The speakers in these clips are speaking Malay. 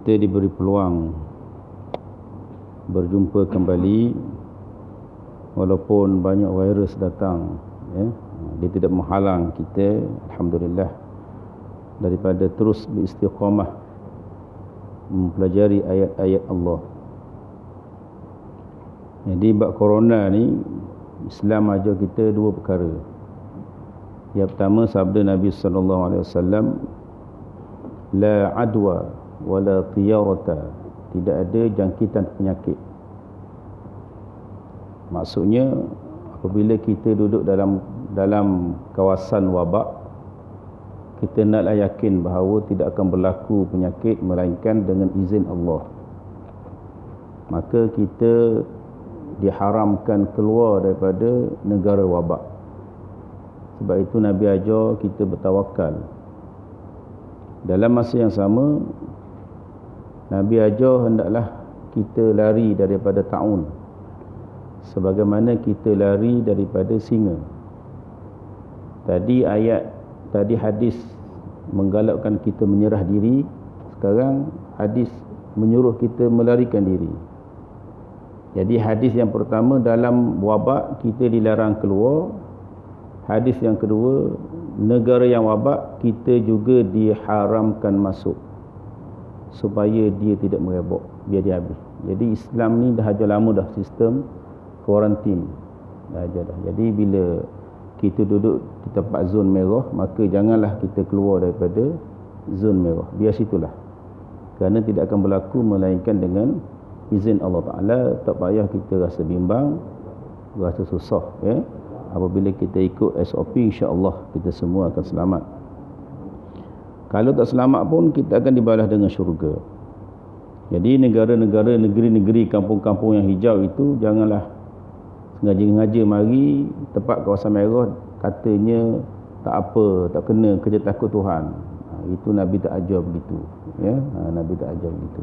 kita diberi peluang berjumpa kembali walaupun banyak virus datang, ya. Dia tidak menghalang kita, alhamdulillah, daripada terus beristiqamah mempelajari ayat-ayat Allah. Jadi bab corona ni, Islam ajar kita dua perkara. Yang pertama, sabda Nabi SAW, la adwa wala tiyarata, tidak ada jangkitan penyakit. Maksudnya apabila kita duduk dalam kawasan wabak, kita naklah yakin bahawa tidak akan berlaku penyakit melainkan dengan izin Allah. Maka kita diharamkan keluar daripada negara wabak. Sebab itu Nabi ajar kita bertawakal. Dalam masa yang sama, Nabi ajar hendaklah kita lari daripada ta'un, sebagaimana kita lari daripada singa. Tadi hadis menggalakkan kita menyerah diri, sekarang hadis menyuruh kita melarikan diri. Jadi hadis yang pertama, dalam wabak kita dilarang keluar. Hadis yang kedua, negara yang wabak kita juga diharamkan masuk, supaya dia tidak merebak, biar dia habis. Jadi Islam ni dah ajar lama dah sistem kuarantin. Dah ajar dah. Jadi bila kita duduk di tempat zon merah, maka janganlah kita keluar daripada zon merah. Biar situlah. Kerana tidak akan berlaku melainkan dengan izin Allah Ta'ala. Tak payah kita rasa bimbang, rasa susah, ya. Apabila kita ikut SOP, insya-Allah kita semua akan selamat. Kalau tak selamat pun, kita akan dibalas dengan syurga. Jadi negara-negara, negeri-negeri, kampung-kampung yang hijau itu, janganlah sengaja-sengaja mari tempat kawasan merah, katanya tak apa, tak kena, kerja takut Tuhan. Itu Nabi tak ajar begitu, ya. Nabi tak ajar begitu.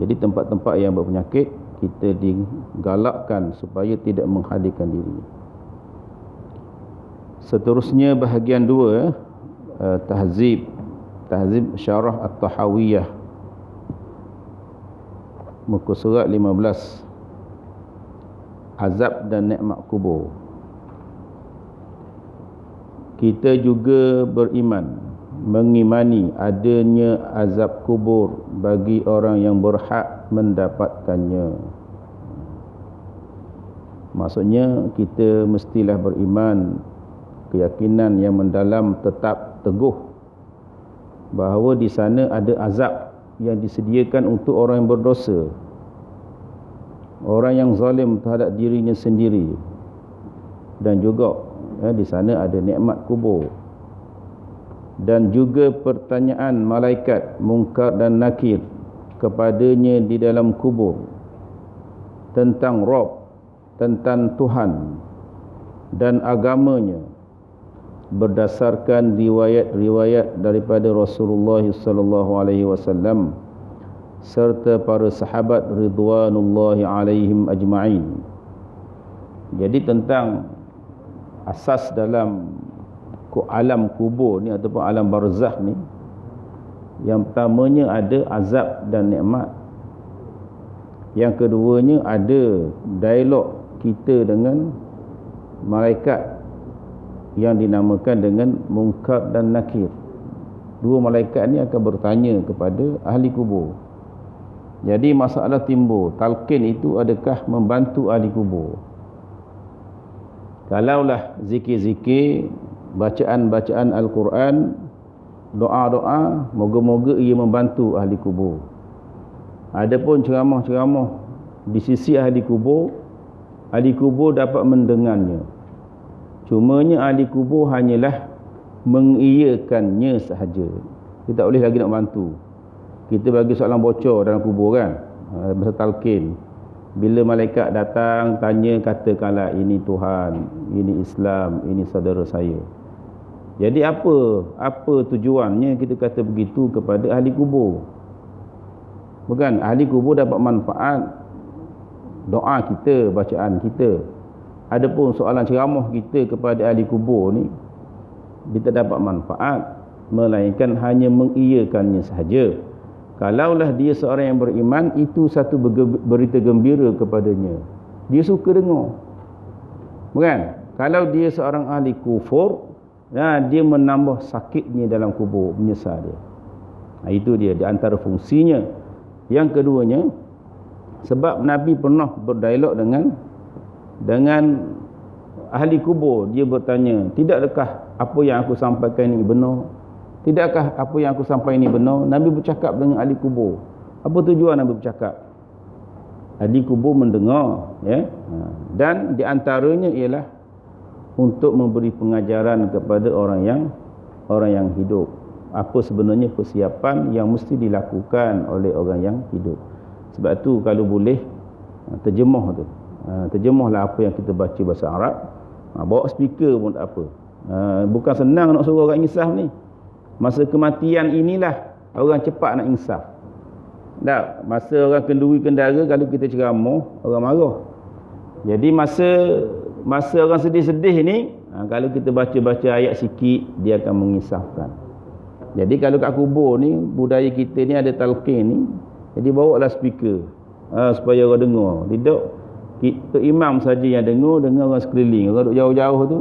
Jadi tempat-tempat yang berpenyakit, kita digalakkan supaya tidak menghadirkan diri. Seterusnya bahagian 2, tahzib syarah at-tahawiyah, muka surat 15, azab dan nikmat kubur. Kita juga mengimani adanya azab kubur bagi orang yang berhak mendapatkannya. Maksudnya kita mestilah beriman, keyakinan yang mendalam, tetap teguh bahawa di sana ada azab yang disediakan untuk orang yang berdosa, orang yang zalim terhadap dirinya sendiri. Dan juga di sana ada nikmat kubur, dan juga pertanyaan malaikat Munkar dan Nakir kepadanya di dalam kubur tentang Rabb, tentang Tuhan dan agamanya, berdasarkan riwayat-riwayat daripada Rasulullah SAW serta para sahabat ridwanullahi alaihim ajma'in. Jadi tentang asas dalam alam kubur ni ataupun alam barzakh ni, yang pertamanya ada azab dan nikmat. Yang keduanya ada dialog kita dengan malaikat yang dinamakan dengan Munkar dan Nakir. Dua malaikat ni akan bertanya kepada ahli kubur. Jadi masalah timbul, talqin itu adakah membantu ahli kubur? Kalaulah zikir-zikir, bacaan-bacaan Al-Quran, doa-doa, moga-moga ia membantu ahli kubur. Adapun ceramah-ceramah di sisi ahli kubur dapat mendengarnya. Cumanya ahli kubur hanyalah mengiyakannya sahaja. Kita tak boleh lagi nak bantu. Kita bagi soalan bocor dalam kubur kan, pasal talqin. Bila malaikat datang tanya, katakanlah ini Tuhan, ini Islam, ini saudara saya. Jadi apa tujuannya kita kata begitu kepada ahli kubur? Bukan, ahli kubur dapat manfaat doa kita, bacaan kita. Adapun soalan ceramah kita kepada ahli kubur ni, dia tak dapat manfaat, melainkan hanya mengiyakannya sahaja. Kalaulah dia seorang yang beriman, itu satu berita gembira kepadanya. Dia suka dengar. Bukan? Kalau dia seorang ahli kufur, dia menambah sakitnya dalam kubur, menyesal dia. Itu dia di antara fungsinya. Yang keduanya, sebab Nabi pernah berdialog dengan ahli kubur. Dia bertanya, tidakkah apa yang aku sampaikan ini benar? Tidakkah apa yang aku sampaikan ini benar? Nabi bercakap dengan ahli kubur. Apa tujuan Nabi bercakap? Ahli kubur mendengar, ya. Dan di antaranya ialah untuk memberi pengajaran kepada orang yang hidup. Apa sebenarnya persiapan yang mesti dilakukan oleh orang yang hidup. Sebab tu kalau boleh terjemah tu. Terjemahlah apa yang kita baca bahasa Arab. Bawa speaker pun tak apa. Bukan senang nak suruh orang insaf ni. Masa kematian inilah orang cepat nak insaf. Tak, masa orang kenduri kendara, kalau kita ceramah, orang marah. Jadi masa orang sedih-sedih ni, kalau kita baca-baca ayat sikit, dia akan menginsafkan. Jadi kalau kat kubur ni, budaya kita ni ada talqin ni, jadi bawalah speaker supaya orang dengar. Tidak kita imam saja yang dengar orang sekeliling. Orang duduk jauh-jauh tu,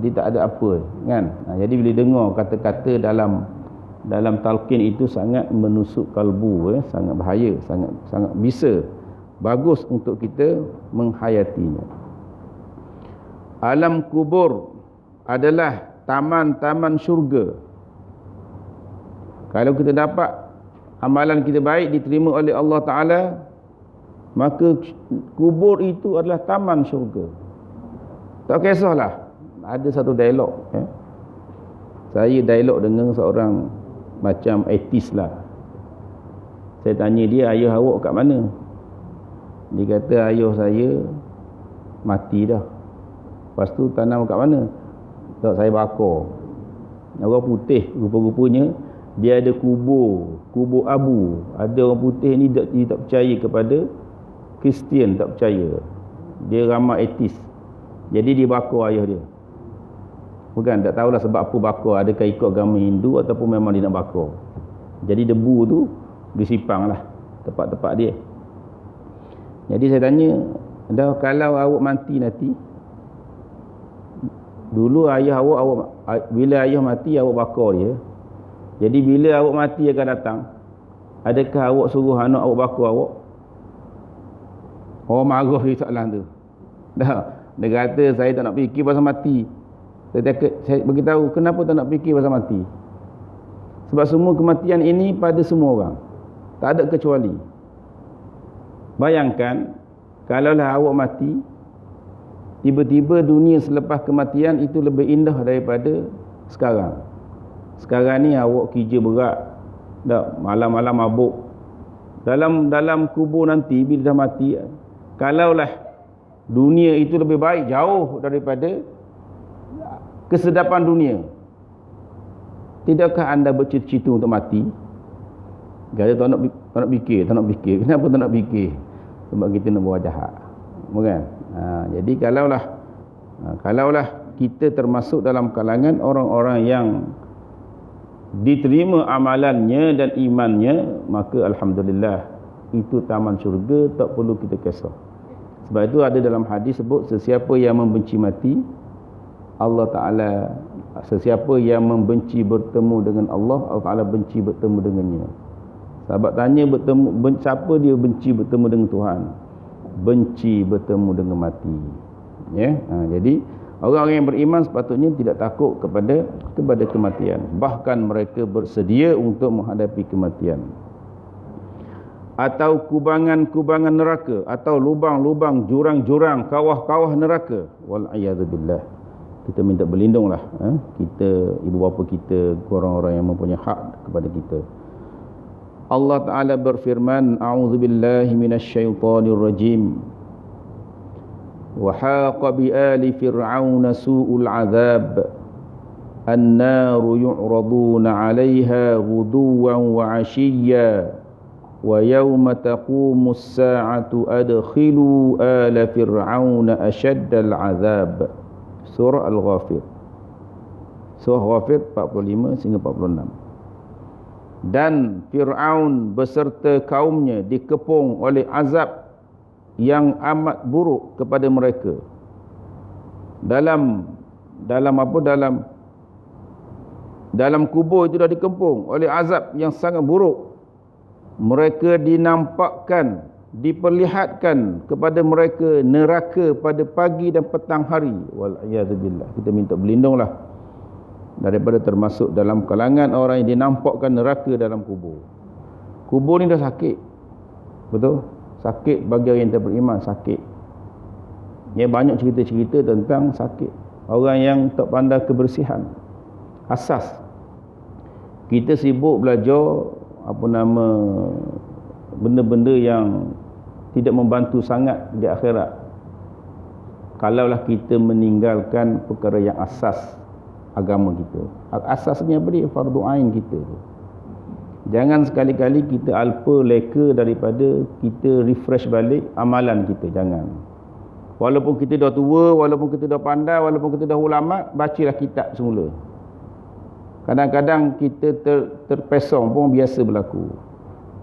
dia tak ada apa kan. Jadi bila dengar kata-kata dalam talqin itu sangat menusuk kalbu, sangat bahaya, sangat bisa. Bagus untuk kita menghayatinya. Alam kubur adalah taman-taman syurga. Kalau kita dapat amalan kita baik diterima oleh Allah Ta'ala, maka kubur itu adalah taman syurga. Tak kisahlah. Ada satu dialog, saya dialog dengan seorang macam etis lah. Saya tanya dia, ayah awak kat mana? Dia kata, ayah saya mati dah. Lepas tu tanam kat mana? Tak, saya bakar. Orang putih rupa-rupanya dia ada kubur abu. Ada orang putih ni dia tak percaya kepada Kristian, tak percaya. Dia ramai etis. Jadi dia bakar ayah dia. Bukan, tak tahulah sebab apa bakar. Adakah ikut agama Hindu ataupun memang dia nak bakar. Jadi debu tu disipang lah tempat-tempat dia. Jadi saya tanya, dah kalau awak mati nanti, dulu ayah awak bila ayah mati awak bakar dia. Jadi bila awak mati akan datang, adakah awak suruh anak awak bakar awak? Oh, marah dia soalan tu. Dah, dia kata saya tak nak fikir pasal mati. Saya beritahu kenapa tak nak fikir pasal mati. Sebab semua kematian ini pada semua orang. Tak ada kecuali. Bayangkan kalaulah awak mati, tiba-tiba dunia selepas kematian itu lebih indah daripada sekarang. Sekarang ni awak kerja berat, dah malam-malam mabuk. Dalam kubur nanti bila dah mati, kalaulah dunia itu lebih baik jauh daripada kesedapan dunia, tidakkah anda bercita-cita untuk mati? Kata tak nak fikir. Kenapa tak nak fikir? Sebab kita nak buat jahat. Bukan? Jadi kalaulah kita termasuk dalam kalangan orang-orang yang diterima amalannya dan imannya, maka alhamdulillah, itu taman syurga, tak perlu kita kisah. Sebab itu ada dalam hadis sebut, sesiapa yang membenci mati, Allah Ta'ala, sesiapa yang membenci bertemu dengan Allah, Allah Ta'ala benci bertemu dengannya. Sahabat tanya, siapa dia benci bertemu dengan Tuhan? Benci bertemu dengan mati. Jadi orang-orang yang beriman sepatutnya tidak takut kepada kematian. Bahkan mereka bersedia untuk menghadapi kematian. Atau kubangan-kubangan neraka, atau lubang-lubang, jurang-jurang, kawah-kawah neraka. Wal'iyadzubillah. Kita minta berlindunglah, kita, ibu bapa kita, orang-orang yang mempunyai hak kepada kita. Allah Ta'ala berfirman, a'udzubillahi minasyaitanir rajim. Wa haqa bi ali fir'auna su'ul 'adzab. An-naru yu'raduna 'alayha ghuduwan wa 'ashiyya. Wa yawma taqumus sa'atu adkhilu ala fir'auna ashaddal 'adzab. Surah Al-Ghafir. Surah Ghafir 45 sehingga 46. Dan Fir'aun beserta kaumnya dikepung oleh azab yang amat buruk kepada mereka. Dalam kubur itu dah dikepung oleh azab yang sangat buruk. Mereka dinampakkan, diperlihatkan kepada mereka neraka pada pagi dan petang hari. Wal'iyadzubillah. Kita minta berlindunglah daripada termasuk dalam kalangan orang yang dinampakkan neraka dalam kubur. Kubur ni dah sakit. Betul? Sakit bagi orang yang tak beriman, sakit. Ya, banyak cerita-cerita tentang sakit. Orang yang tak pandai kebersihan asas. Kita sibuk belajar benda-benda yang tidak membantu sangat di akhirat. Kalaulah kita meninggalkan perkara yang asas agama kita. Asasnya apa dia? Fardu ain kita tu. Jangan sekali-kali kita alpa leka daripada kita refresh balik amalan kita. Jangan. Walaupun kita dah tua, walaupun kita dah pandai, walaupun kita dah ulama, bacalah kitab semula. Kadang-kadang kita terpesong pun biasa berlaku.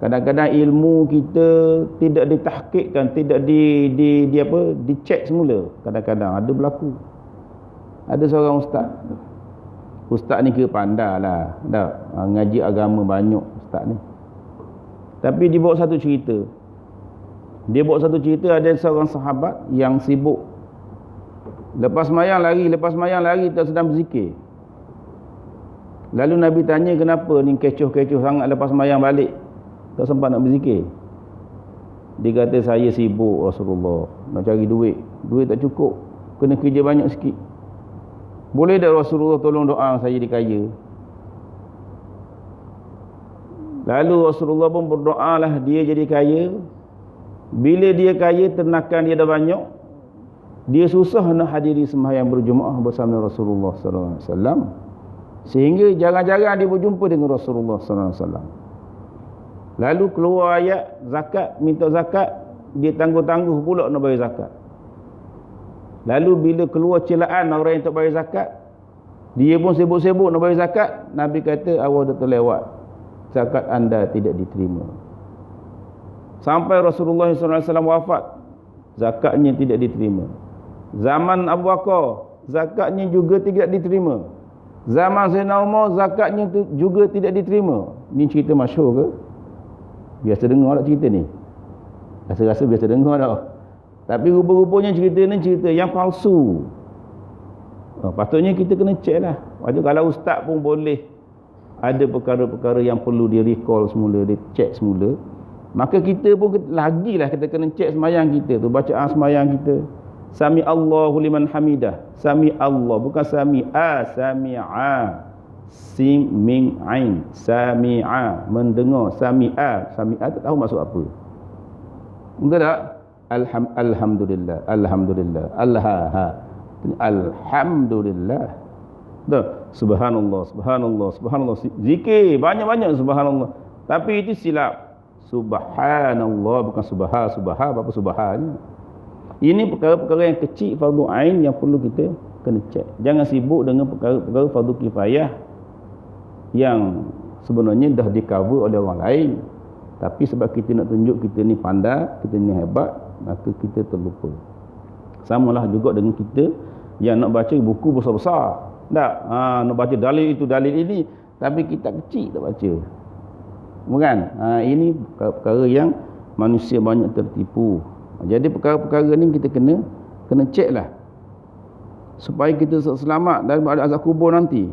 Kadang-kadang ilmu kita tidak ditahqiqkan, tidak dicek semula. Kadang-kadang ada berlaku. Ada seorang ustaz ni kira pandai lah, ngaji agama banyak ustaz ni. Tapi dia bawa satu cerita. Ada seorang sahabat yang sibuk. Lepas mayang lari tak sedang berzikir. Lalu Nabi tanya, kenapa ni kecoh-kecoh sangat lepas mayang balik, tak sempat nak berzikir? Dia kata, saya sibuk Rasulullah, nak cari duit tak cukup, kena kerja banyak sikit. Boleh tak Rasulullah tolong doa saya dikaya? Lalu Rasulullah pun berdoa lah dia jadi kaya. Bila dia kaya, ternakan dia dah banyak, dia susah nak hadiri sembahyang berjemaah bersama Rasulullah sallallahu alaihi wasallam, sehingga jarang-jarang dia berjumpa dengan Rasulullah sallallahu alaihi wasallam. Lalu keluar ayat zakat, minta zakat, dia tangguh-tangguh pula nak bayar zakat. Lalu bila keluar celaan orang yang tak bayar zakat, dia pun sibuk-sibuk nak bayar zakat. Nabi kata, awak dah terlewat, zakat anda tidak diterima. Sampai Rasulullah SAW wafat, zakatnya tidak diterima. Zaman Abu Bakar, zakatnya juga tidak diterima. Zaman Sayyidina Umar, zakatnya juga tidak diterima. Ni cerita masyhur ke? Biasa dengar tak cerita ni? Rasa-rasa biasa dengar tak? Tapi rupa-rupanya cerita ni cerita yang palsu. Patutnya kita kena cek lah. Kalau ustaz pun boleh ada perkara-perkara yang perlu dia recall semula, dia cek semula, maka kita pun lagilah kita kena cek semayang kita tu, bacaan semayang kita. Sami Allahu liman hamidah. Sami Allah, bukan sami'a, sami'a. Sim mim ain, sami'a, mendengar. Sami'a tak tahu maksud apa. Betul tak? Alhamdulillah, alhamdulillah, alhamdulillah. Betul? Subhanallah, subhanallah, subhanallah. Zikir banyak-banyak subhanallah. Tapi itu silap. Subhanallah, bukan subha, apa subhannya. Ini perkara-perkara yang kecil fardu ain yang perlu kita kena cek. Jangan sibuk dengan perkara-perkara fardu kifayah yang sebenarnya dah di-cover oleh orang lain. Tapi sebab kita nak tunjuk kita ni pandai, kita ni hebat, maka kita terlupa. Samalah juga dengan kita yang nak baca buku besar-besar. Tak? Nak baca dalil itu, dalil ini, tapi kitab kecil tak baca. Bukan? Ini perkara yang manusia banyak tertipu. Jadi perkara-perkara ni kita kena cek lah, supaya kita selamat daripada azab kubur nanti.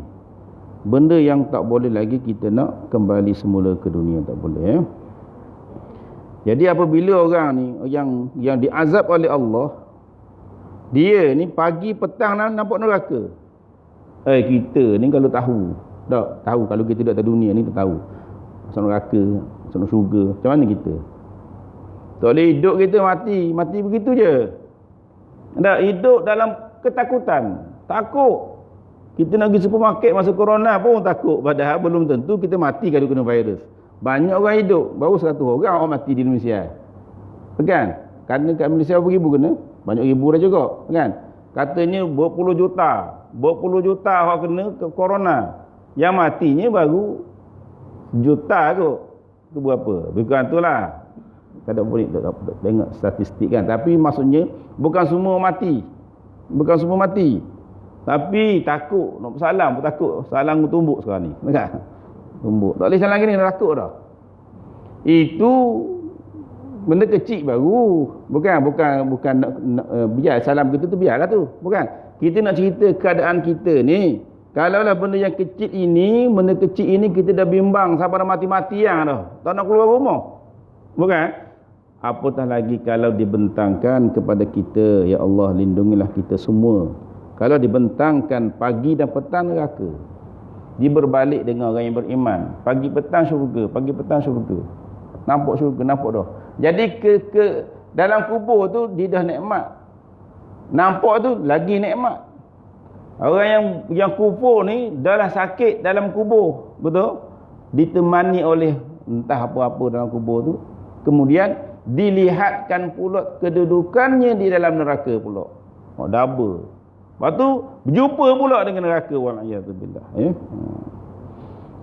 Benda yang tak boleh lagi kita nak kembali semula ke dunia, tak boleh. Jadi apabila orang ni yang diazab oleh Allah, dia ni pagi petang nampak neraka. Kita ni kalau tahu kalau kita tak tahu dunia ni, tak tahu masuk neraka, masuk syurga, macam mana kita? Tak boleh hidup kita mati begitu je. Tak hidup dalam ketakutan, takut. Kita nak pergi supermarket masa corona pun takut, padahal belum tentu kita mati kalau kena virus. Banyak orang hidup, baru 100 orang mati di Indonesia. Kan? Kerana kat Malaysia berapa ribu kena? Banyak ribu dah juga, kan? Katanya berpuluh juta orang kena ke corona. Yang matinya baru juta kot ke berapa, bukan itulah. Tak ada boleh tengok statistik kan, tapi maksudnya bukan semua mati, tapi takut nak salam pun takut, salam tumbuk sekarang ni kan, tumbuk tak boleh salam gini dah takut dah. Itu benda kecil baru, bukan nak biar salam kita tu biarlah tu, bukan. Kita nak cerita keadaan kita ni. Kalaulah benda yang kecil ini, benda kecil ini kita dah bimbang sampai dah mati-mati yang dah, tak nak keluar rumah, bukan. Apatah lagi kalau dibentangkan kepada kita, ya Allah lindungilah kita semua. Kalau dibentangkan pagi dan petang neraka, dia berbalik dengan orang yang beriman, pagi petang syurga, pagi petang syurga, nampak syurga, nampak dah. Jadi ke dalam kubur tu dia dah nikmat, nampak tu lagi nikmat. Orang yang kufur ni dah lah sakit dalam kubur, betul, ditemani oleh entah apa-apa dalam kubur tu, kemudian dilihatkan pula kedudukannya di dalam neraka pula. Double. Lepas tu berjumpa pula dengan neraka, wa'alaikumsalam.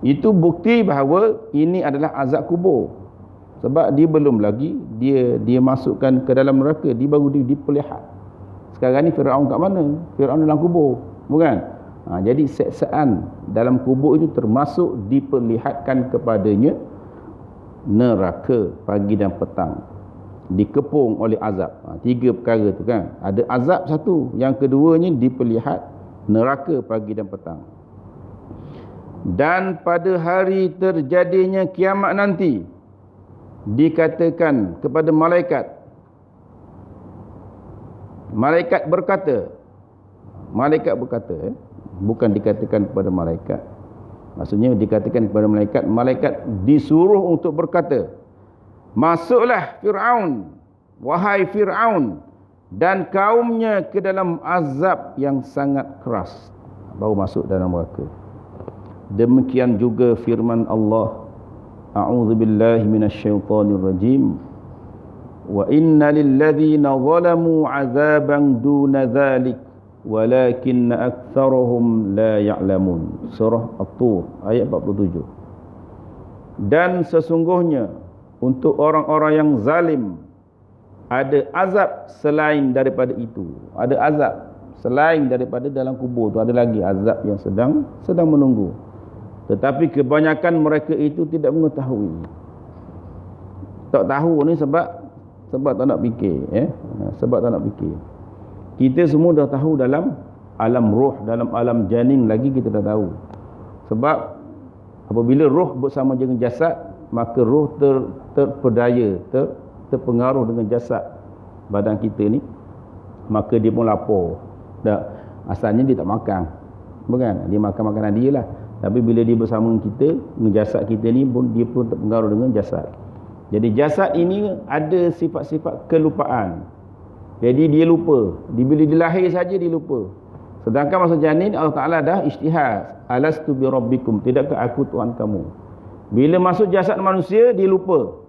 Itu bukti bahawa ini adalah azab kubur. Sebab dia belum lagi dia masukkan ke dalam neraka, dia baru diperlihat. Sekarang ni Firaun kat mana? Firaun dalam kubur, bukan? Jadi seksaan dalam kubur itu termasuk diperlihatkan kepadanya neraka pagi dan petang, dikepung oleh azab. Tiga perkara tu kan, ada azab satu, yang keduanya diperlihat neraka pagi dan petang. Dan pada hari terjadinya kiamat nanti dikatakan kepada malaikat berkata, bukan dikatakan kepada malaikat, maksudnya dikatakan kepada malaikat disuruh untuk berkata, masuklah Fir'aun, wahai Fir'aun dan kaumnya ke dalam azab yang sangat keras, baru masuk dalam neraka. Demikian juga firman Allah, a'udzubillahi minasyaitonirrajim, wa inna lilladzina zalamu 'adzaban duna dzalik walakinna aktsarahum la ya'lamun. Surah At-Tur ayat 47. Dan sesungguhnya untuk orang-orang yang zalim ada azab selain daripada itu. Ada azab selain daripada dalam kubur tu, ada lagi azab yang sedang menunggu. Tetapi kebanyakan mereka itu tidak mengetahui. Tak tahu ni sebab tak nak fikir, sebab tak nak fikir. Kita semua dah tahu dalam alam roh, dalam alam janin lagi kita dah tahu. Sebab apabila roh bersama dengan jasad, maka roh terpedaya, terpengaruh dengan jasad badan kita ni, maka dia pun lapar. Asalnya dia tak makan, bukan? Dia makan makanan dia lah. Tapi bila dia bersama dengan kita, dengan jasad kita ni pun, dia pun terpengaruh dengan jasad. Jadi jasad ini ada sifat-sifat kelupaan. Jadi dia lupa. Bila dia lahir saja dia lupa. Sedangkan masa janin Allah Ta'ala dah isytihad, alastu bi rabbikum, tidakkah aku Tuhan kamu. Bila masuk jasad manusia dia lupa.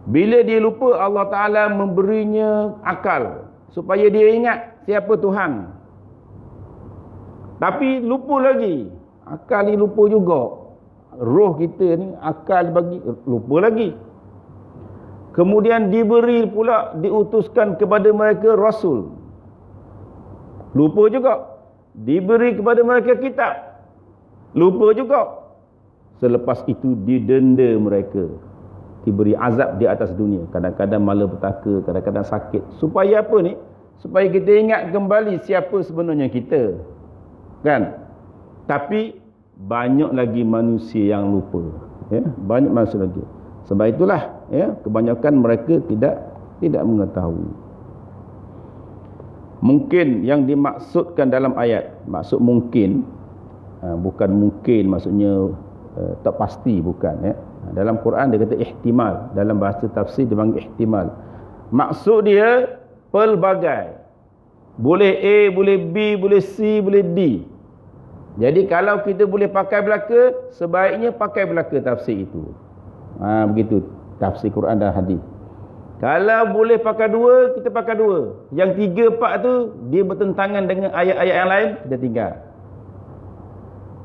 Bila dia lupa, Allah Ta'ala memberinya akal supaya dia ingat siapa Tuhan. Tapi lupa lagi. Akal ni lupa juga. Roh kita ni akal bagi lupa lagi. Kemudian diberi pula, diutuskan kepada mereka rasul, lupa juga. Diberi kepada mereka kitab, lupa juga. Selepas itu didenda mereka, diberi azab di atas dunia, kadang-kadang malapetaka, kadang-kadang sakit. Supaya apa ni? Supaya kita ingat kembali siapa sebenarnya kita, kan? Tapi banyak lagi manusia yang lupa, banyak manusia lagi. Sebab itulah kebanyakan mereka tidak mengetahui. Mungkin yang dimaksudkan dalam ayat, maksud mungkin, bukan mungkin maksudnya tak pasti, bukan. Dalam Quran dia kata ihtimal, dalam bahasa tafsir dia panggil ihtimal. Maksud dia pelbagai, boleh A, boleh B, boleh C, boleh D. Jadi kalau kita boleh pakai belaka, sebaiknya pakai belaka tafsir itu. Begitu tafsir Quran dan hadis. Kalau boleh pakai dua, kita pakai dua. Yang tiga, empat tu dia bertentangan dengan ayat-ayat yang lain, kita tinggal.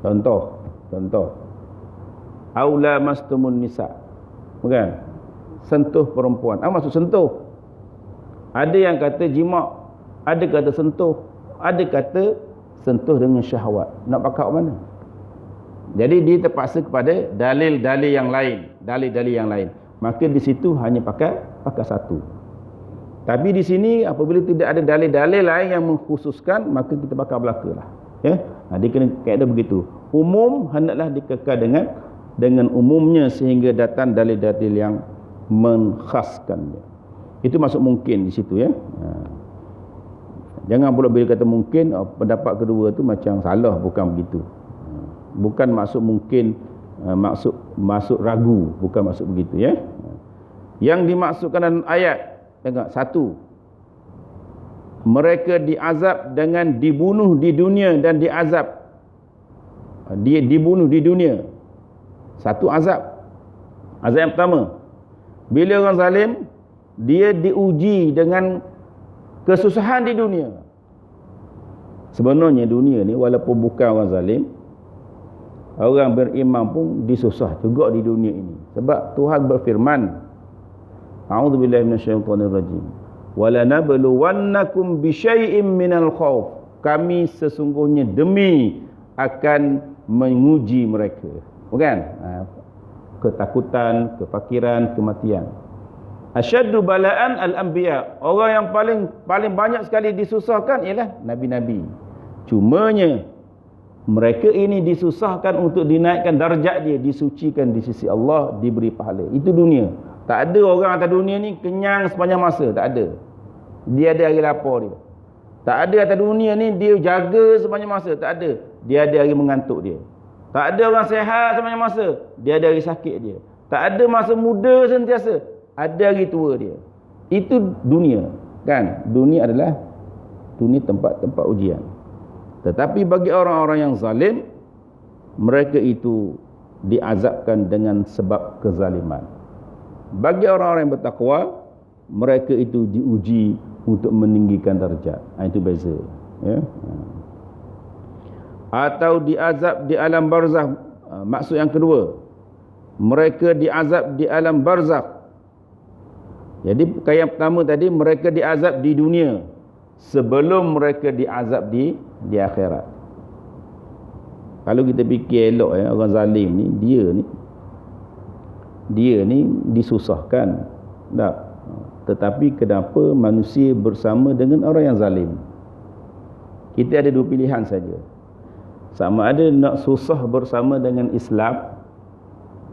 Contoh aula mastumun nisa. Bukan? Sentuh perempuan. Apa maksud sentuh? Ada yang kata jima', ada kata sentuh, ada kata sentuh dengan syahwat. Nak pakai mana? Jadi dia terpaksa kepada dalil-dalil yang lain, dalil-dalil yang lain. Maka di situ hanya pakai satu. Tapi di sini apabila tidak ada dalil-dalil lain yang mengkhususkan, maka kita pakai belakalah. Ya. Dia kena kaedah begitu. Umum hendaklah dikekal dengan umumnya sehingga datang dalil-dalil yang menkhaskannya. Itu masuk mungkin di situ ya. Jangan pula bila kata mungkin, pendapat kedua tu macam salah, bukan begitu. Bukan maksud mungkin, maksud ragu, bukan maksud begitu ya. Yang dimaksudkan dalam ayat, tengok, satu, mereka diazab dengan dibunuh di dunia dan diazab. Dia dibunuh di dunia. Satu azab. Azab yang pertama, bila orang zalim, dia diuji dengan kesusahan di dunia. Sebenarnya dunia ni walaupun bukan orang zalim, orang beriman pun disusah juga di dunia ini. Sebab Tuhan berfirman, a'udzubillahi minasyaitonirrajim, wala nabluwannakum bisyai'im minal khauf. Kami sesungguhnya demi akan menguji mereka. Bukan? Ketakutan, kefakiran, kematian. Asyaddu bala'an al-anbiya. Orang yang paling banyak sekali disusahkan ialah nabi-nabi. Cumanya mereka ini disusahkan untuk dinaikkan darjat dia, disucikan di sisi Allah, diberi pahala. Itu dunia. Tak ada orang atas dunia ni kenyang sepanjang masa, tak ada. Dia ada hari lapar dia. Tak ada atas dunia ni dia jaga sepanjang masa, tak ada. Dia ada hari mengantuk dia. Tak ada orang sehat sepanjang masa, dia ada hari sakit dia. Tak ada masa muda sentiasa, ada hari tua dia. Itu dunia, kan? Dunia adalah dunia tempat-tempat ujian. Tetapi bagi orang-orang yang zalim, mereka itu diazabkan dengan sebab kezaliman. Bagi orang-orang yang bertakwa, mereka itu diuji untuk meninggikan darjat. Itu beza, ya. Atau diazab di alam barzakh. Maksud yang kedua, mereka diazab di alam barzakh. Jadi yang pertama tadi, mereka diazab di dunia sebelum mereka diazab di akhirat. Kalau kita fikir elok ya, orang zalim ni, dia ni disusahkan. Tak. Tetapi kenapa manusia bersama dengan orang yang zalim? Kita ada dua pilihan saja. Sama ada nak susah bersama dengan Islam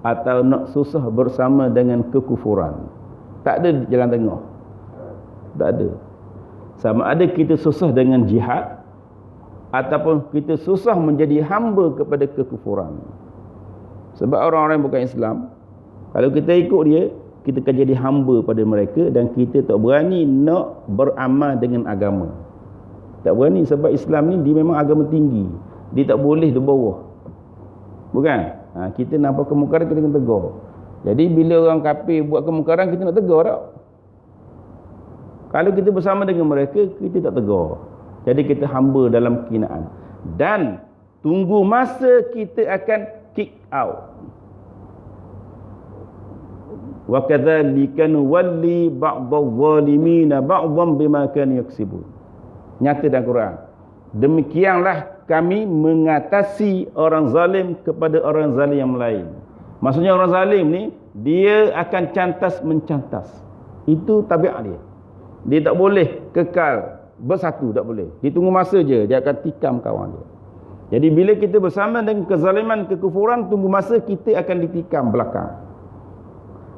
atau nak susah bersama dengan kekufuran. Tak ada jalan tengah. Tak ada. Sama ada kita susah dengan jihad ataupun kita susah menjadi hamba kepada kekufuran. Sebab orang-orang yang bukan Islam, kalau kita ikut dia, kita akan jadi hamba pada mereka dan kita tak berani nak beramal dengan agama. Tak berani sebab Islam ni dia memang agama tinggi. Dia tak boleh di bawah. Bukan? Kita nampak kemungkaran, kita kena tegur. Jadi bila orang kafir buat kemungkaran, kita nak tegur tak? Kalau kita bersama dengan mereka, kita tak tegur. Jadi kita hamba dalam kehinaan. Dan tunggu masa kita akan kick out. Wa kadzalika nuwalli ba'dadh-dhalimina ba'dhan bima kanu yaksibun. Nyata dalam Quran. Demikianlah kami mengatasi orang zalim kepada orang zalim yang lain. Maksudnya orang zalim ni, dia akan cantas mencantas. Itu tabiat dia. Dia tak boleh kekal bersatu, tak boleh. Dia tunggu masa je, dia akan tikam kawan dia. Jadi bila kita bersama dengan kezaliman, kekufuran, tunggu masa kita akan ditikam belakang.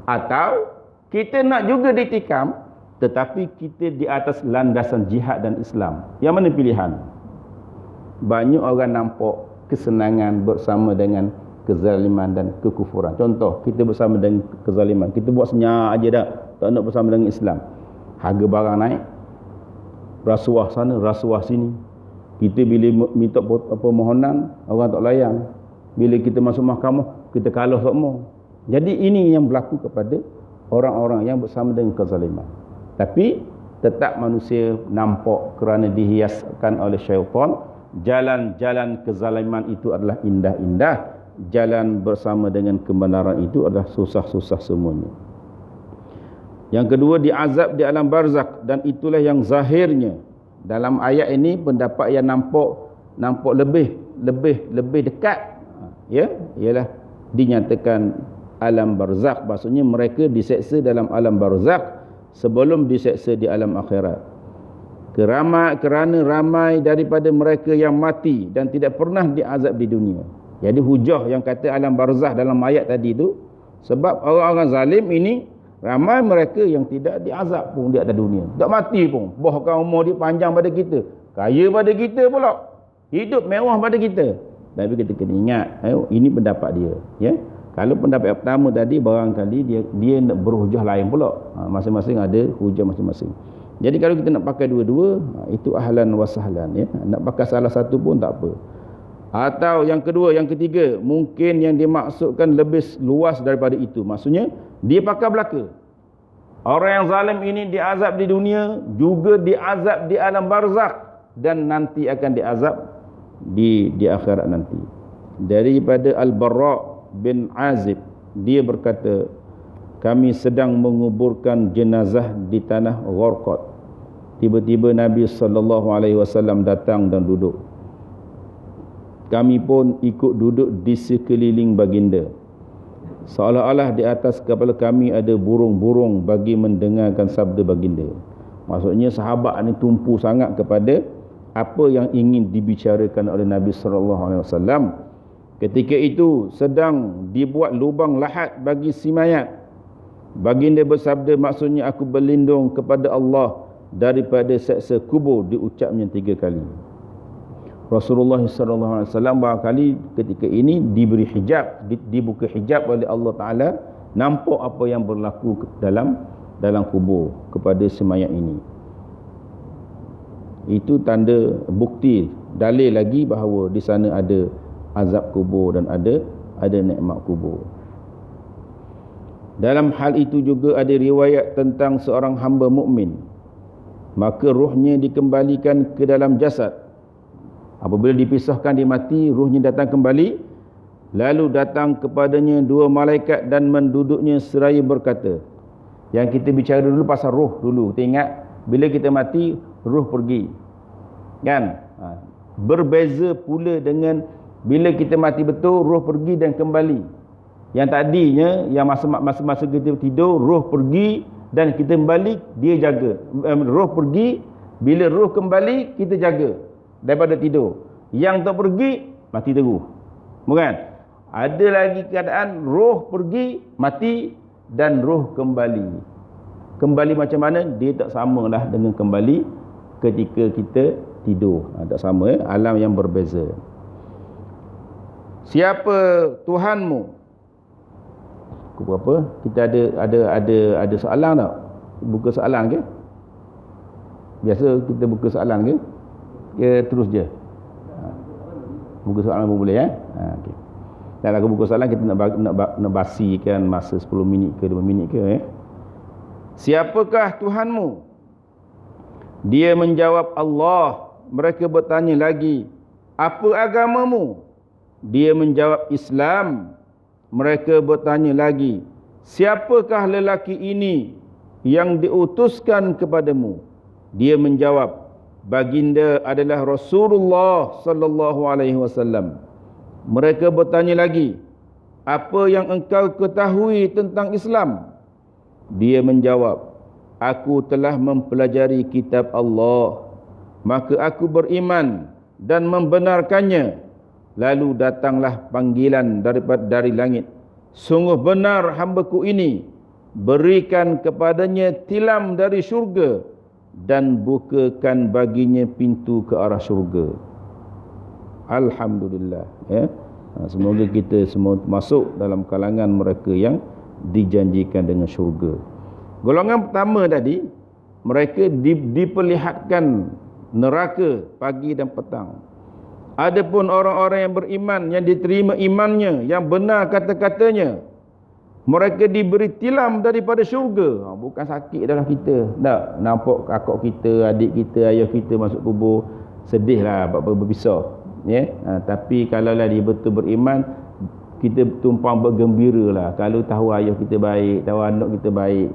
Atau kita nak juga ditikam, tetapi kita di atas landasan jihad dan Islam. Yang mana pilihan? Banyak orang nampak kesenangan bersama dengan kezaliman dan kekufuran. Contoh, kita bersama dengan kezaliman, kita buat senyap aja dah, tak nak bersama dengan Islam. Harga barang naik, rasuah sana, rasuah sini. Kita bila minta permohonan, orang tak layan. Bila kita masuk mahkamah, kita kalah semua. Jadi ini yang berlaku kepada orang-orang yang bersama dengan kezaliman. Tapi tetap manusia nampak kerana dihiaskan oleh syaitan, jalan-jalan kezaliman itu adalah indah-indah. jalan bersama dengan kebenaran itu adalah susah-susah semuanya. Yang kedua, diazab di alam barzakh, dan itulah yang zahirnya dalam ayat ini pendapat yang nampak lebih dekat, ya, ialah dinyatakan alam barzakh, maksudnya mereka diseksa dalam alam barzakh sebelum diseksa di alam akhirat. Kerana ramai daripada mereka yang mati dan tidak pernah diazab di dunia. Jadi hujah yang kata alam barzakh dalam ayat tadi itu, sebab orang-orang zalim ini ramai mereka yang tidak diazab pun di atas dunia, tak mati pun, bahkan umur dia panjang pada kita, kaya pada kita pula, hidup mewah pada kita. Tapi kita kena ingat, ini pendapat dia, ya. Kalau pendapat yang pertama tadi, barangkali dia nak berhujah lain pula. Masing-masing ada hujah masing-masing. Jadi kalau kita nak pakai dua-dua, itu ahlan wa sahlan, ya. Nak pakai salah satu pun tak apa. Atau yang kedua, yang ketiga, mungkin yang dimaksudkan lebih luas daripada itu. Maksudnya dia pakai belaka. Orang yang zalim ini diazab di dunia, juga diazab di alam barzakh, dan nanti akan diazab di akhirat nanti. Daripada Al-Bara' bin Azib, dia berkata, kami sedang menguburkan jenazah di tanah Gharqad. Tiba-tiba Nabi SAW datang dan duduk. Kami pun ikut duduk di sekeliling baginda. Seolah-olah di atas kepala kami ada burung-burung bagi mendengarkan sabda baginda. Maksudnya sahabat ini tumpu sangat kepada apa yang ingin dibicarakan oleh Nabi SAW. Ketika itu sedang dibuat lubang lahat bagi si mayat. Baginda bersabda, maksudnya aku berlindung kepada Allah daripada seksa kubur, diucapnya 3 kali. Rasulullah SAW barangkali ketika ini diberi hijab, dibuka hijab oleh Allah Ta'ala, nampak apa yang berlaku dalam kubur kepada si mayat ini. Itu tanda bukti, dalil lagi bahawa di sana ada azab kubur dan ada nikmat kubur. Dalam hal itu juga ada riwayat tentang seorang hamba mukmin, maka ruhnya dikembalikan ke dalam jasad. Apabila dipisahkan, dia mati, ruhnya datang kembali, lalu datang kepadanya 2 malaikat dan menduduknya seraya berkata. Yang kita bicara dulu pasal ruh dulu. Kita ingat bila kita mati, ruh pergi, kan? Berbeza pula dengan bila kita mati betul, ruh pergi dan kembali. Yang tadinya, yang masa-masa kita tidur, roh pergi dan kita kembali, dia jaga. Roh pergi, bila roh kembali, kita jaga daripada tidur. Yang tak pergi, mati terus. Bukan? Ada lagi keadaan roh pergi, mati, dan roh kembali. Kembali macam mana? Dia tak samalah dengan kembali ketika kita tidur. Tak sama, alam yang berbeza. Siapa Tuhanmu? Berapa? Kita ada soalan tak? Buka soalan ke? Biasa kita buka soalan ke? Ya, terus je. Buka soalan pun boleh, ya? Okay. Dan aku buka soalan, kita nak basikan masa 10 minit ke 5 minit ke, ya? Siapakah Tuhanmu? Dia menjawab, Allah. Mereka bertanya lagi, apa agamamu? Dia menjawab, Islam. Mereka bertanya lagi, siapakah lelaki ini yang diutuskan kepadamu? Dia menjawab, baginda adalah Rasulullah sallallahu alaihi wasallam. Mereka bertanya lagi, apa yang engkau ketahui tentang Islam? Dia menjawab, aku telah mempelajari kitab Allah, maka aku beriman dan membenarkannya. Lalu datanglah panggilan dari langit. Sungguh benar hamba-Ku ini, berikan kepadanya tilam dari syurga dan bukakan baginya pintu ke arah syurga. Alhamdulillah, ya. Semoga kita semua masuk dalam kalangan mereka yang dijanjikan dengan syurga. Golongan pertama tadi, mereka diperlihatkan neraka pagi dan petang. Adapun orang-orang yang beriman, yang diterima imannya, yang benar kata-katanya, mereka diberi tilam daripada syurga. Bukan sakit dalam kita. Tak, nampak kakak kita, adik kita, ayah kita masuk kubur, sedihlah berpisah. Ya? Tapi kalaulah dia betul beriman, kita tumpang bergembira lah kalau tahu ayah kita baik, tahu anak kita baik.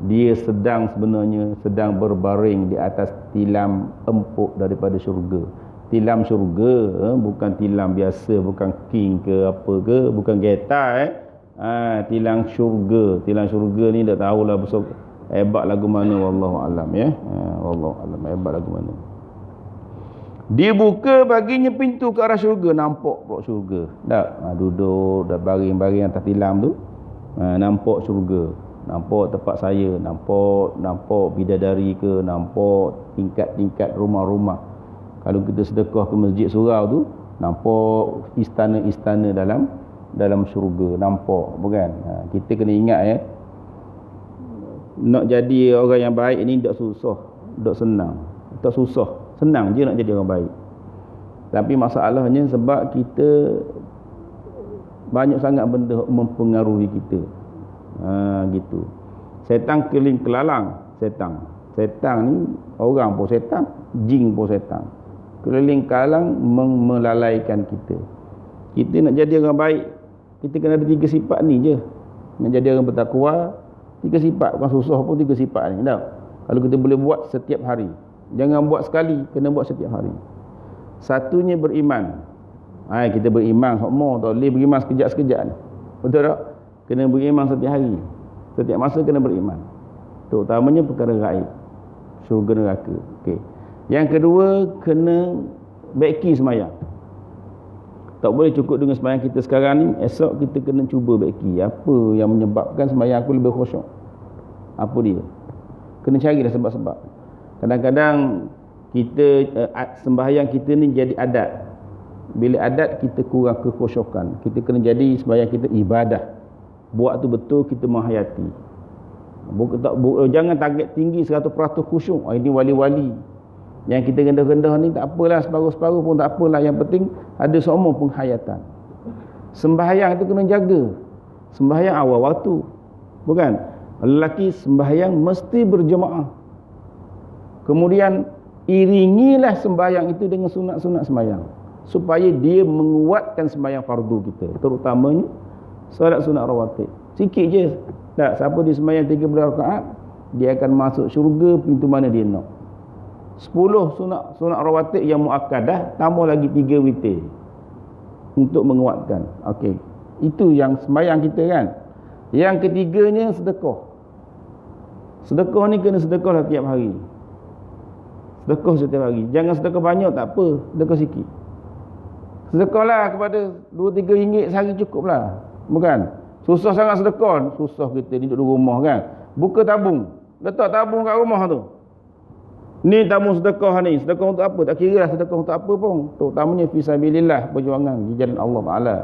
Dia sebenarnya sedang berbaring di atas tilam empuk daripada syurga. Tilam syurga, bukan tilam biasa, bukan king ke apa ke, bukan geta tilang syurga. Tilang syurga ni tak tahulah besar hebat lagu mana, wallahu alam ya. Wallahu alam hebat lagu mana. Dia buka baginya pintu ke arah syurga, nampak pula syurga. Tak, duduk dah baring-baring atas tilam tu. Nampak syurga, nampak tempat saya, nampak bidadari ke, nampak tingkat-tingkat rumah-rumah. Kalau kita sedekah ke masjid surau tu, nampak istana-istana dalam syurga, nampak, bukan? Kita kena ingat ya, nak jadi orang yang baik ni tak susah, tak senang, tak susah, senang je nak jadi orang baik. Tapi masalahnya sebab kita banyak sangat benda mempengaruhi kita. Gitu. Setan keliling kelalang, setan ni orang pun setan, jin pun setan. Keliling kelalang melalaikan kita. Kita nak jadi orang baik, kita kena ada 3 sifat ni je. Nak jadi orang bertakwa, 3 sifat, bukan susah pun 3 sifat ni dah. Kalau kita boleh buat setiap hari, jangan buat sekali, kena buat setiap hari. Satunya beriman. Kita beriman semua, tak boleh beriman sekejap-sekejap ni. Betul tak? Kena beriman setiap hari, setiap masa kena beriman, terutamanya perkara gaib, syurga neraka. Okey. Yang kedua, kena baiki sembahyang. Tak boleh cukup dengan sembahyang kita sekarang ni, esok kita kena cuba baiki. Apa yang menyebabkan sembahyang aku lebih khusyuk? Apa dia? Kena carilah sebab-sebab. Kadang-kadang kita sembahyang kita ni jadi adat. Bila adat, kita kurang kekhusyukan. Kita kena jadi sembahyang kita ibadah. Buat tu betul, kita menghayati. Jangan target tinggi 100% khusyuk. Ini wali-wali. Yang kita rendah-rendah ni tak apalah, separuh-separuh pun tak apalah. Yang penting ada semua penghayatan. Sembahyang itu kena jaga. Sembahyang awal waktu, bukan? Lelaki sembahyang mesti berjemaah. Kemudian iringilah sembahyang itu dengan sunat-sunat sembahyang, supaya dia menguatkan sembahyang fardu kita, terutamanya solat sunat rawatib. Sikit je. Tak, siapa dia sembahyang 30 rakaat, dia akan masuk syurga pintu mana dia nak. 10 sunat rawatib yang muakkadah, tambah lagi 3 witir untuk menguatkan. Okey. Itu yang sembahyang kita kan. Yang ketiganya sedekah. Sedekah ni kena sedekah setiap hari. Sedekah setiap hari. Jangan sedekah banyak tak apa, sedekah sikit. Sedekahlah kepada 2-3 ringgit sehari cukuplah. Bukan? Susah sangat sedekah. Susah kita duduk di rumah kan. Buka tabung, letak tabung kat rumah tu. Ni tabung sedekah ni. Sedekah untuk apa? Tak kira lah sedekah untuk apa pun. Terutamanya fisabilillah, perjuangan di jalan Allah Ta'ala.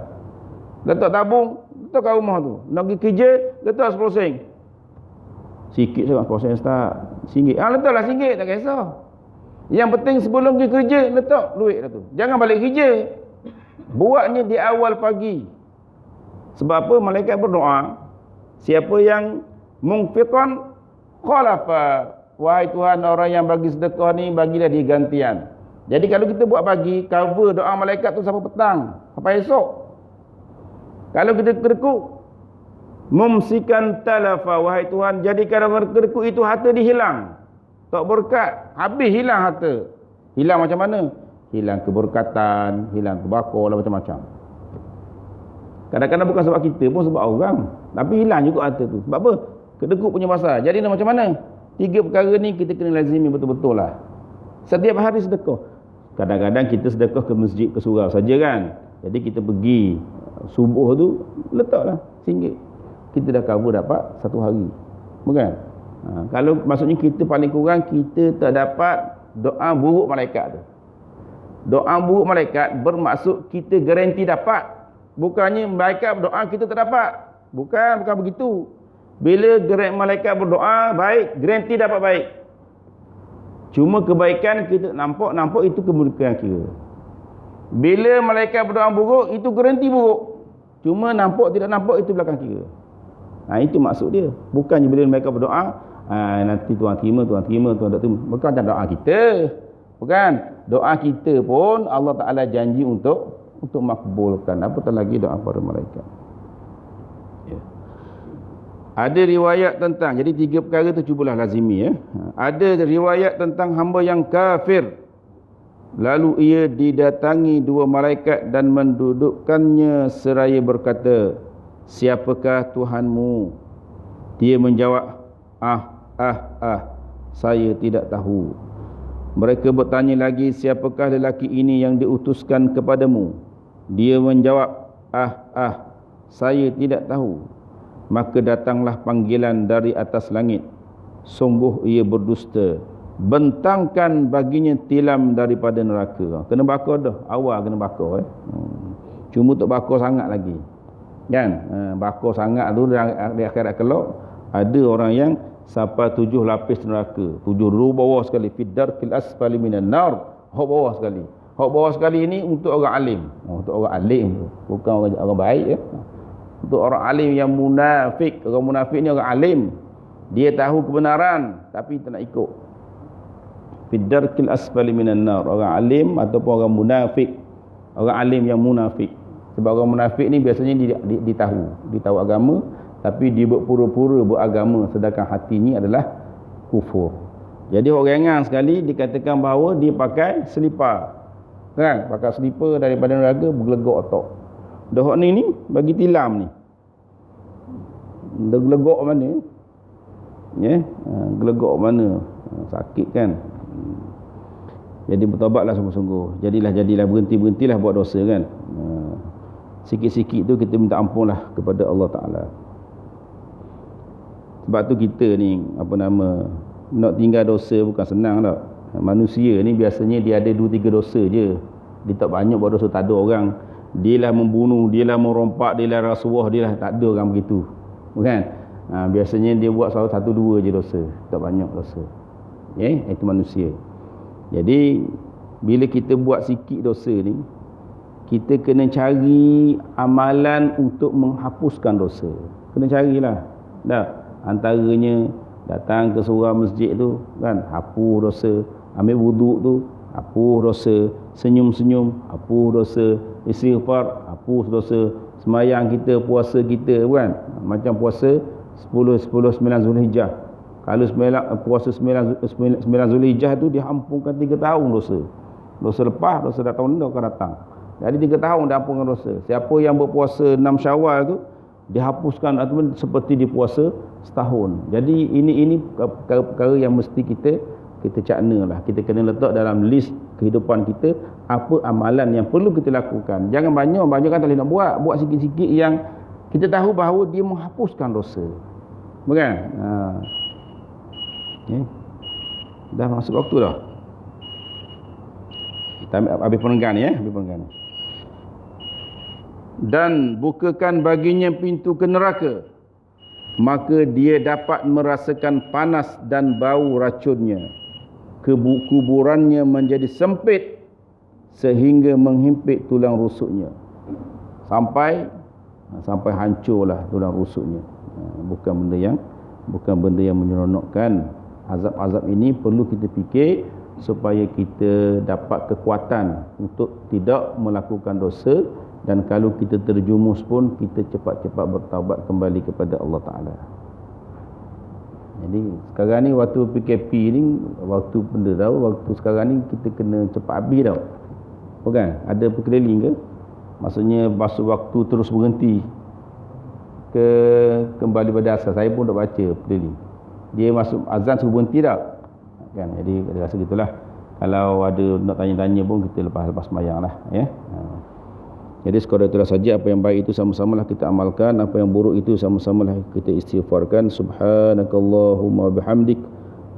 Letak tabung, letak kat rumah tu. Nak pergi kerja, letak 10 sen. Sikit sangat 10 sen Ustaz. RM1. Letaklah RM1, tak kisah. Yang penting sebelum pergi kerja, letak duit dah tu. Jangan balik kerja. Buatnya di awal pagi. Sebab apa? Malaikat berdoa, siapa yang munfiqan khalafa, wahai Tuhan, orang yang bagi sedekah ni, bagilah dia gantian. Jadi kalau kita buat pagi, cover doa malaikat tu sampai petang, sampai esok. Kalau kita kedekut, mumsikan talafa, wahai Tuhan, jadikan orang kedekut itu harta dihilang, tak berkat, habis hilang harta. Hilang macam mana? Hilang keberkatan, hilang kebakar, macam-macam. Kadang-kadang bukan sebab kita pun, sebab orang. Tapi hilang juga harta tu. Sebab apa? Kedekut punya pasal. Jadi macam mana? 3 perkara ni kita kena lazimi betul-betul lah. Setiap hari sedekah. Kadang-kadang kita sedekah ke masjid, ke surau saja kan. Jadi kita pergi subuh tu, letaklah RM1. Kita dah cover dapat 1 hari. Bukan? Kalau maksudnya kita paling kurang, kita tak dapat doa buruk malaikat tu. Doa buruk malaikat bermaksud kita garanti dapat. Bukannya malaikat berdoa kita tak dapat. Bukan begitu. Bila malaikat berdoa baik, garanti dapat baik. Cuma kebaikan kita nampak itu kemungkinan kira. Bila malaikat berdoa buruk, itu garanti buruk. Cuma nampak tidak nampak, itu belakang kira. Itu maksud dia. Bukannya bila malaikat berdoa, nanti Tuhan terima, Tuhan tak terima. Bukan macam doa kita. Bukan. Doa kita pun Allah Ta'ala janji untuk untuk makbulkan, apatah lagi doa para malaikat. Ya. Ada riwayat tentang, jadi 3 perkara tu cubalah lazimi ya. Ada riwayat tentang hamba yang kafir, lalu ia didatangi 2 malaikat dan mendudukkannya seraya berkata, siapakah Tuhanmu? Dia menjawab, saya tidak tahu. Mereka bertanya lagi, siapakah lelaki ini yang diutuskan kepadamu? Dia menjawab, saya tidak tahu. Maka datanglah panggilan dari atas langit, sungguh ia berdusta, bentangkan baginya tilam daripada neraka. Kena bakar dah, awal kena bakar Cuma tak bakar sangat lagi kan. Bakar sangat tu di akhirat kelak ada orang yang sampai 7 lapis neraka, 7 bawah sekali, fid-darkil asfali minan nar, hok bawah sekali. Hok bawah sekali ini untuk orang alim. Untuk orang alim tu, bukan orang baik ya. Untuk orang alim yang munafik. Orang munafik ni orang alim, dia tahu kebenaran tapi tak nak ikut. Fid-darkil asfali minan nar, orang alim ataupun orang munafik. Orang alim yang munafik. Sebab orang munafik ni biasanya dia tahu agama, tapi dia berpura-pura beragama sedangkan hatinya adalah kufur. Jadi orang ringan sekali dikatakan bahawa dia pakai selipar kan, pakai selipar daripada neraka, bergelegok otak. Dah ni bagi tilam ni, dah gelegok mana ya, gelegok mana, sakit kan. Jadi bertaubatlah sungguh-sungguh, jadilah berhentilah buat dosa kan. Sikit-sikit tu kita minta ampunlah kepada Allah Ta'ala. Sebab tu kita ni nak tinggal dosa bukan senang tak. Manusia ni biasanya dia ada 2-3 dosa je, dia tak banyak buat dosa. Tak ada orang dia lah membunuh, dia lah merompak, dia lah rasuah, dia lah, tak ada orang begitu bukan. Biasanya dia buat 1-2 je dosa, tak banyak dosa itu manusia. Jadi bila kita buat sikit dosa ni, kita kena cari amalan untuk menghapuskan dosa. Kena carilah dah. Antaranya datang ke seorang masjid tu kan, hapus dosa. Ambil wuduk tu, hapus dosa. Senyum-senyum, hapus dosa. Istighfar, hapus dosa. Semayang kita, puasa kita kan, macam puasa 10, 9 Zulhijjah. Kalau puasa 9 Zulhijjah tu diampunkan 3 tahun dosa. Dosa lepas, dosa tahun ni akan datang. Jadi 3 tahun dah ampunkan dosa. Siapa yang berpuasa 6 Syawal tu dihapuskan ataupun seperti dia puasa setahun. Jadi ini perkara yang mesti kita caknalah. Kita kena letak dalam list kehidupan kita apa amalan yang perlu kita lakukan. Jangan banyak kan tak boleh nak buat sikit-sikit yang kita tahu bahawa dia menghapuskan dosa. Bukan? Dah masuk waktu dah. Kita habis penenggan ni habis penenggan. Dan bukakan baginya pintu ke neraka, maka dia dapat merasakan panas dan bau racunnya. Kuburannya menjadi sempit sehingga menghimpit tulang rusuknya, sampai hancurlah tulang rusuknya. Bukan benda yang menyeronokkan. Azab-azab ini perlu kita fikir supaya kita dapat kekuatan untuk tidak melakukan dosa. Dan kalau kita terjumus pun, kita cepat-cepat bertaubat kembali kepada Allah Ta'ala. Jadi sekarang ni waktu PKP ni, waktu benda tahu, waktu sekarang ni kita kena cepat habis tau. Bukan? Ada perkeliling ke? Maksudnya masuk waktu terus berhenti ke kembali pada asal. Saya pun tak baca perkeliling. Dia masuk azan suruh berhenti tak? Kan? Jadi ada rasa gitulah. Kalau ada nak tanya-tanya pun kita lepas semayang lah ya. Jadi sekadar itulah saja. Apa yang baik itu sama-samalah kita amalkan, apa yang buruk itu sama-samalah kita istighfarkan. Subhanakallahumma bihamdik,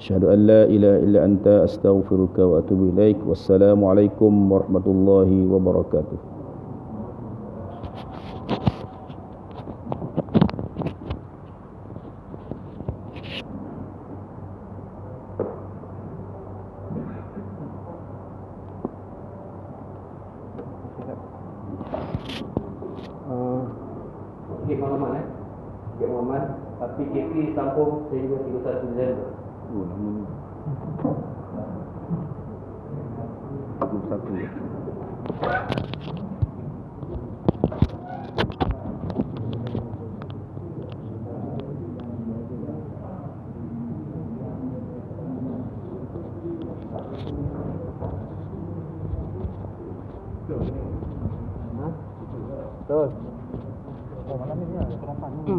asyhadu an la ilaha illa anta, astaghfiruka wa atubu ilaik. Wassalamualaikum warahmatullahi wabarakatuh. Cik Muhammad, tapi KP sambung sehingga 31 Disember. Oh, lama ni. 21 ya. Betul. Oh, malam ni lah, sarapan ni.